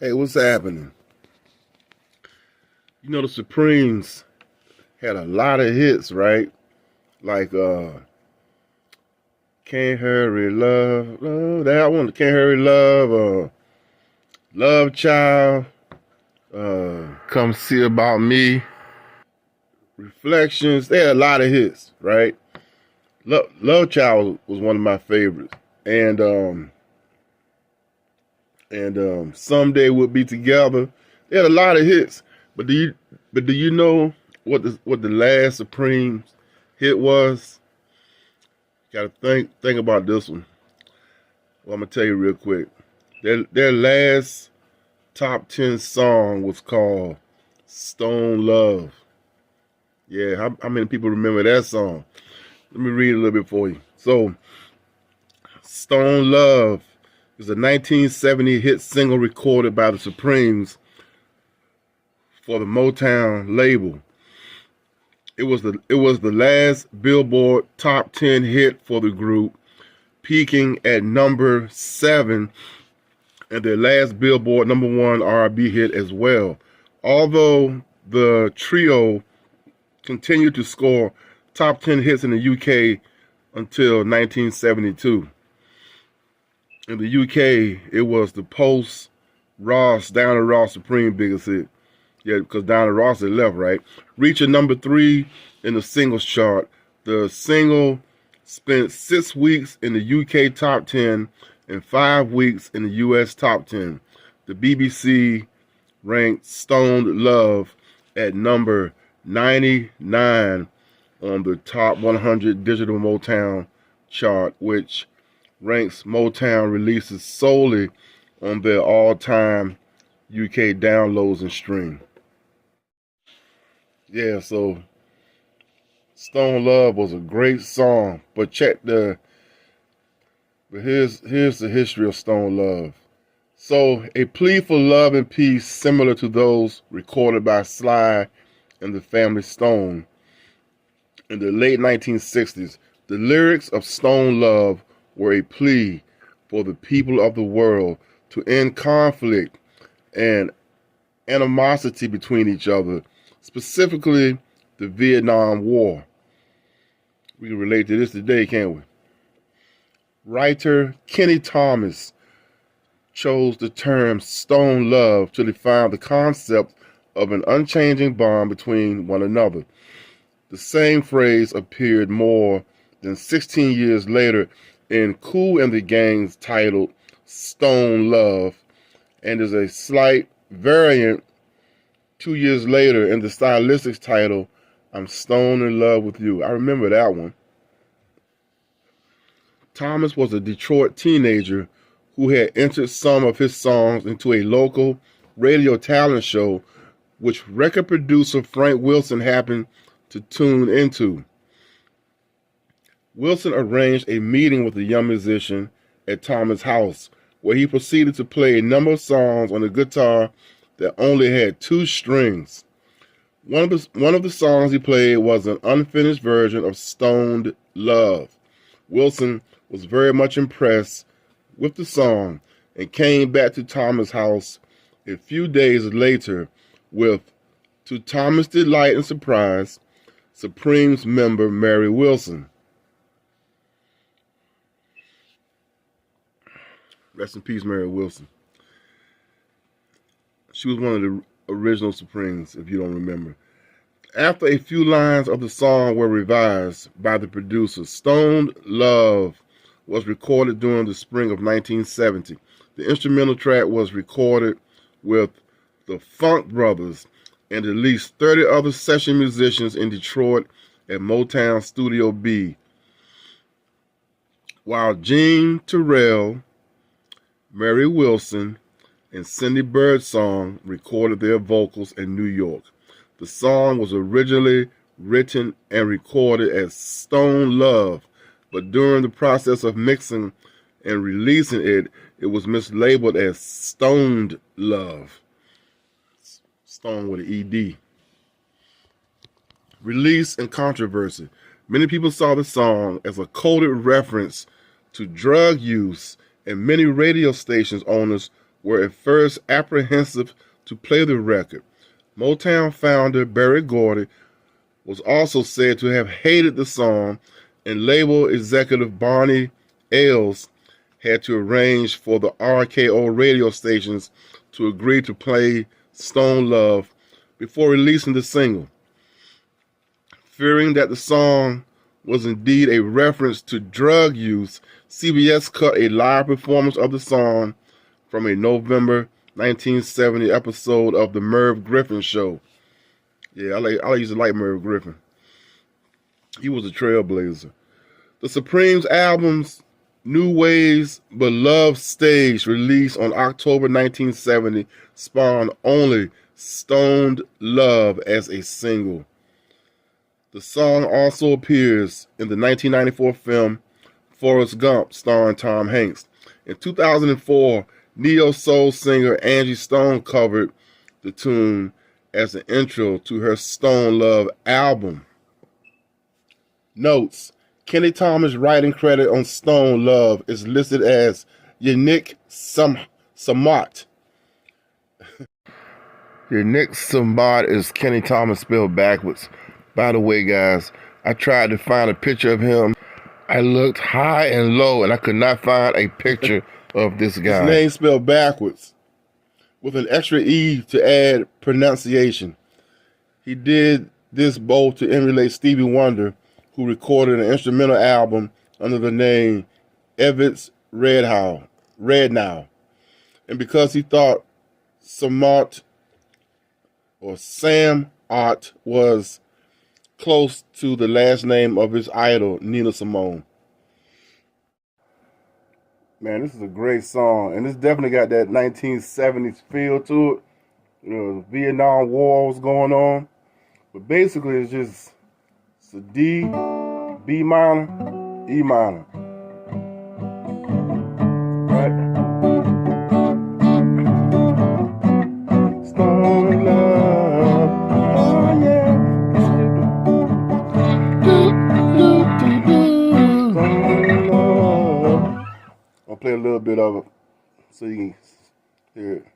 Hey, what's happening? You know the Supremes had a lot of hits, right? Like Can't Hurry Love, that one, Can't Hurry Love, Love Child, Come See About Me, Reflections. They had a lot of hits, right? Love Child was one of my favorites. And Someday We'll Be Together. They had a lot of hits. But do you know what the last Supremes hit was? Got to think about this one. Well, I'm gonna tell you real quick. Their last top 10 song was called "Stone Love." Yeah, how many people remember that song? Let me read a little bit for you. So, "Stone Love" is a 1970 hit single recorded by the Supremes for the Motown label. It was the last Billboard top 10 hit for the group, peaking at number 7, and their last Billboard #1 R&B hit as well. Although the trio continued to score top 10 hits in the UK until 1972. In the UK, it was the post Diana Ross Supreme biggest hit. Yeah, because Diana Ross had left, right? Reaching number 3 in the singles chart. The single spent 6 weeks in the UK top 10 and 5 weeks in the US top 10. The BBC ranked Stoned Love at number 99 on the top 100 digital Motown chart, which ranks Motown releases solely on their all-time UK downloads and stream. Yeah, so Stone Love was a great song, but here's the history of Stone Love. So, a plea for love and peace similar to those recorded by Sly and the Family Stone in the late 1960s. The lyrics of Stone Love were a plea for the people of the world to end conflict and animosity between each other, specifically the Vietnam War. We can relate to this today, can't we? Writer Kenny Thomas chose the term "stone love" to define the concept of an unchanging bond between one another. The same phrase appeared more than 16 years later in Kool and the Gang's title "Stone Love," and is a slight variant 2 years later in the Stylistics title "I'm Stone in Love with You." I remember that one. Thomas was a Detroit teenager who had entered some of his songs into a local radio talent show, which record producer Frank Wilson happened to tune into. Wilson arranged a meeting with the young musician at Thomas' house, where he proceeded to play a number of songs on a guitar that only had 2 strings. One of the songs he played was an unfinished version of "Stoned Love." Wilson was very much impressed with the song and came back to Thomas' house a few days later with, to Thomas' delight and surprise, Supremes member Mary Wilson. Rest in peace, Mary Wilson. She was one of the original Supremes, if you don't remember. After a few lines of the song were revised by the producer, "Stoned Love" was recorded during the spring of 1970. The instrumental track was recorded with the Funk Brothers and at least 30 other session musicians in Detroit at Motown Studio B, while Gene Terrell, Mary Wilson, and Cindy Birdsong recorded their vocals in New York. The song was originally written and recorded as "Stone Love," but during the process of mixing and releasing it, it was mislabeled as "Stoned Love." Stone with an ED. Release and controversy. Many people saw the song as a coded reference to drug use, and many radio stations owners were at first apprehensive to play the record. Motown founder Berry Gordy was also said to have hated the song, and label executive Barney Ailes had to arrange for the RKO radio stations to agree to play Stone Love before releasing the single. Fearing that the song was indeed a reference to drug use, CBS cut a live performance of the song from a November 1970 episode of The Merv Griffin Show. Yeah, I used to like Merv Griffin. He was a trailblazer. The Supremes' albums New Ways But Love Stage, released on October 1970, spawned only Stoned Love as a single. The song also appears in the 1994 film Forrest Gump, starring Tom Hanks. In 2004, neo-soul singer Angie Stone covered the tune as an intro to her Stone Love album. Notes: Kenny Thomas' writing credit on Stone Love is listed as Yannick Samot. Yannick Samot is Kenny Thomas spelled backwards. By the way, guys, I tried to find a picture of him. I looked high and low, and I could not find a picture of this guy. His name spelled backwards, with an extra E to add pronunciation. He did this both to emulate Stevie Wonder, who recorded an instrumental album under the name Evans Rednow, and because he thought Samot or Sam Ott was close to the last name of his idol, Nina Simone. Man, this is a great song, and this definitely got that 1970s feel to it. You know, the Vietnam War was going on, but basically it's a D, B minor, E minor. Right? Stone Love, oh yeah. Stone Love. I'll play a little bit of it so you can hear it.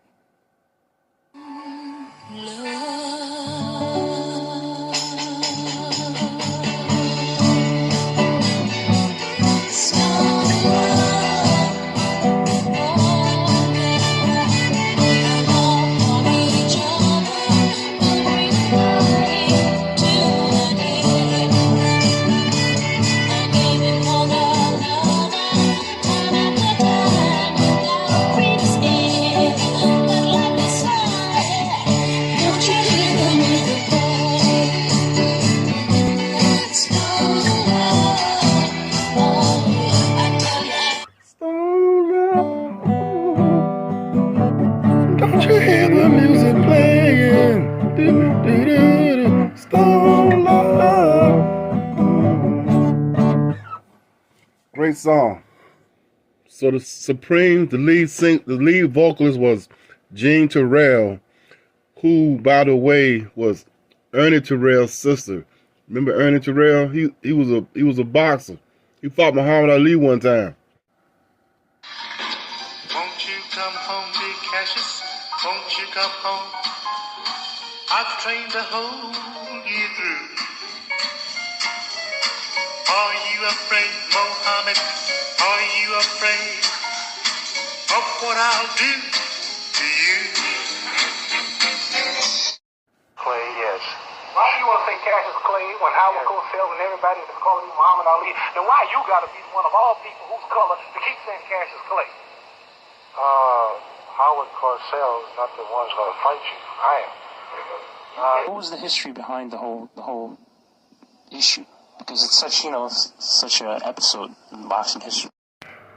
Don't you hear the music playing? Stone Love. Great song. So the Supreme, the lead vocalist was Jean Terrell, who, by the way, was Ernie Terrell's sister. Remember Ernie Terrell? He was a boxer. He fought Muhammad Ali one time. Won't you come home, Big Cassius? Won't you come home? I've trained to hold you through. Are you afraid, Mohammed? Are you afraid of what I'll do to you? Clay, yes. Why do you want to say Cassius Clay when Howard Cosell and everybody is calling you Muhammad Ali? Then why you got to be one of all people whose color to keep saying Cassius Clay? Howard Cosell is not the one's going to fight you. I am. What was the history behind the whole issue? Because it's such an episode in boxing history.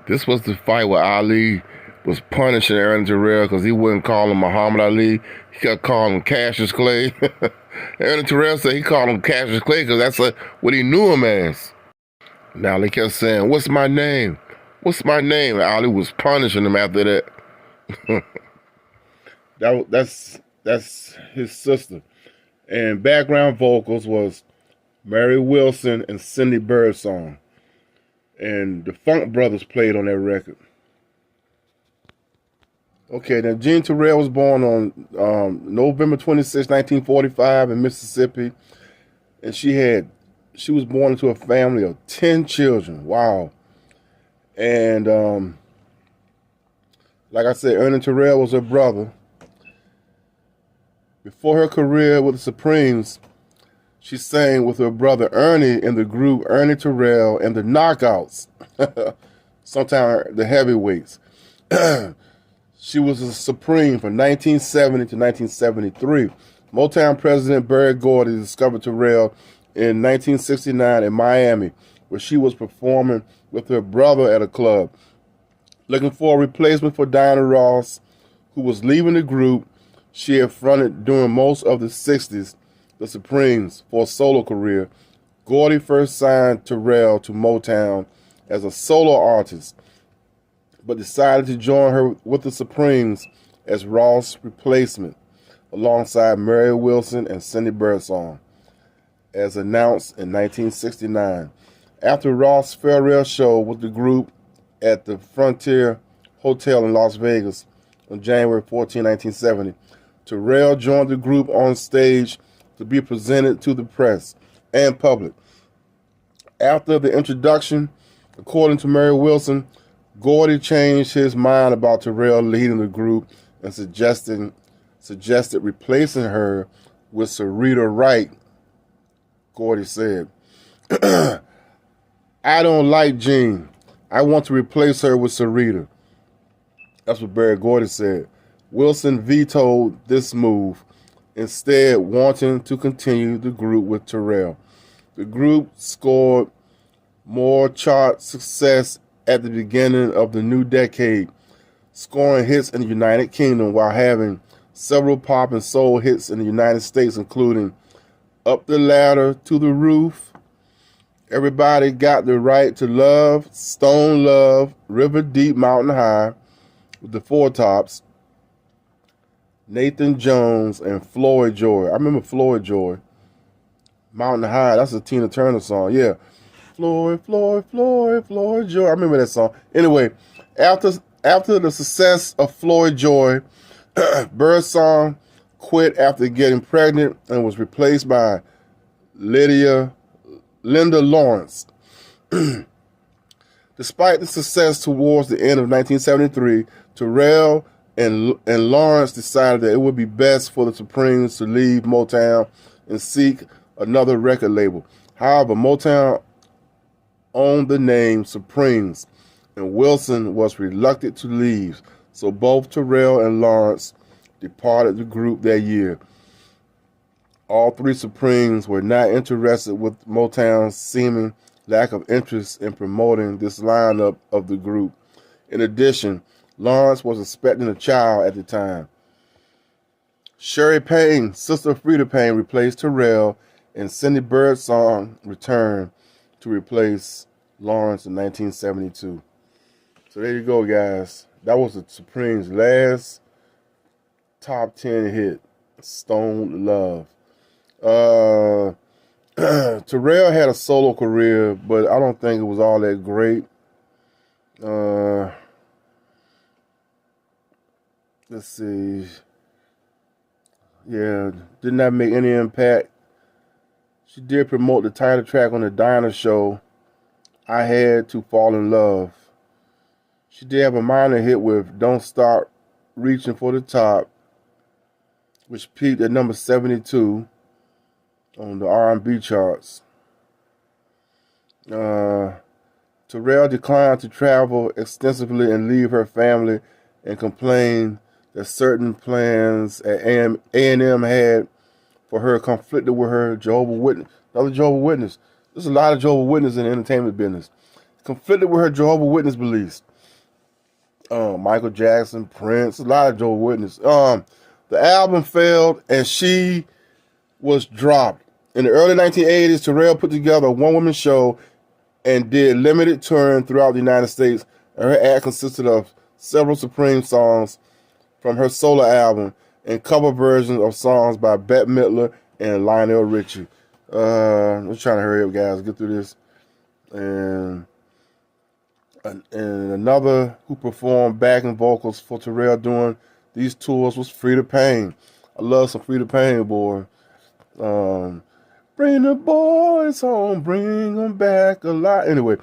This was the fight where Ali was punishing Ernie Terrell because he wouldn't call him Muhammad Ali. He kept calling him Cassius Clay. Ernie Terrell said he called him Cassius Clay because that's what he knew him as. Now they kept saying, "What's my name? What's my name?" And Ali was punishing him after that. That's his sister. And background vocals was Mary Wilson and Cindy Birdsong. And the Funk Brothers played on that record. Okay, now Jean Terrell was born on November 26, 1945 in Mississippi. And she was born into a family of 10 children. Wow. And like I said, Ernie Terrell was her brother. Before her career with the Supremes, she sang with her brother Ernie in the group Ernie Terrell and the Knockouts, sometimes the Heavyweights. She was a Supreme from 1970 to 1973. Motown president Berry Gordy discovered Terrell in 1969 in Miami, where she was performing with her brother at a club. Looking for a replacement for Diana Ross, who was leaving the group she had fronted during most of the 60s, the Supremes, for a solo career. Gordy first signed Terrell to Motown as a solo artist, but decided to join her with the Supremes as Ross' replacement, alongside Mary Wilson and Cindy Birdsong, as announced in 1969. After Ross' farewell show with the group at the Frontier Hotel in Las Vegas on January 14, 1970, Terrell joined the group on stage to be presented to the press and public. After the introduction, according to Mary Wilson, Gordy changed his mind about Terrell leading the group and suggested replacing her with Sarita Wright. Gordy said, I don't like Jean. I want to replace her with Sarita. That's what Berry Gordy said. Wilson vetoed this move, instead wanting to continue the group with Terrell. The group scored more chart success at the beginning of the new decade, scoring hits in the United Kingdom while having several pop and soul hits in the United States, including Up the Ladder to the Roof, Everybody Got the Right to Love, Stone Love, River Deep, Mountain High, with the Four Tops, Nathan Jones, and Floyd Joy. I remember Floyd Joy. Mountain High, that's a Tina Turner song. Yeah. Floyd Joy. I remember that song. Anyway, after the success of Floyd Joy, Birdsong quit after getting pregnant and was replaced by Linda Lawrence. Despite the success towards the end of 1973, Terrell and Lawrence decided that it would be best for the Supremes to leave Motown and seek another record label. However, Motown owned the name Supremes, and Wilson was reluctant to leave, so both Terrell and Lawrence departed the group that year. All three Supremes were not interested with Motown's seeming lack of interest in promoting this lineup of the group. In addition, Lawrence was expecting a child at the time. Sherry Payne, sister of Freda Payne, replaced Terrell, and Cindy Birdsong returned to replace Lawrence in 1972. So there you go, guys. That was the Supremes' last top 10 hit, Stone Love. Terrell had a solo career, but I don't think it was all that great. Let's see. Yeah, did not make any impact. She did promote the title track on the Dinah show, I Had to Fall in Love. She did have a minor hit with Don't Stop Reaching for the Top, which peaked at number 72 on the R&B charts. Terrell declined to travel extensively and leave her family, and complained that certain plans at A&M had for her conflicted with her Jehovah's Witness. Another Jehovah's Witness. There's a lot of Jehovah's Witnesses in the entertainment business. Conflicted with her Jehovah's Witness beliefs. Michael Jackson, Prince, a lot of Jehovah's Witnesses. The album failed and she was dropped. In the early 1980s, Terrell put together a one-woman show and did limited touring throughout the United States. And her act consisted of several Supreme songs from her solo album and cover versions of songs by Bette Midler and Lionel Richie. I'm trying to hurry up, guys, get through this. And And another who performed backing vocals for Terrell during these tours was Frida Payne. I love some Frida Payne, boy. Bring the boys home, bring them back alive. Anyway,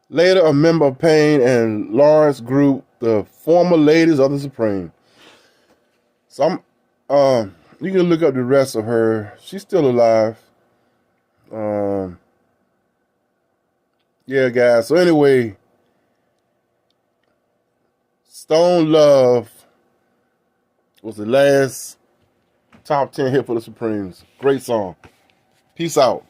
later a member of Payne and Lawrence group, the Former Ladies of the Supreme. So you can look up the rest of her. She's still alive. Yeah, guys. So anyway, Stone Love was the last top 10 hit for the Supremes. Great song. Peace out.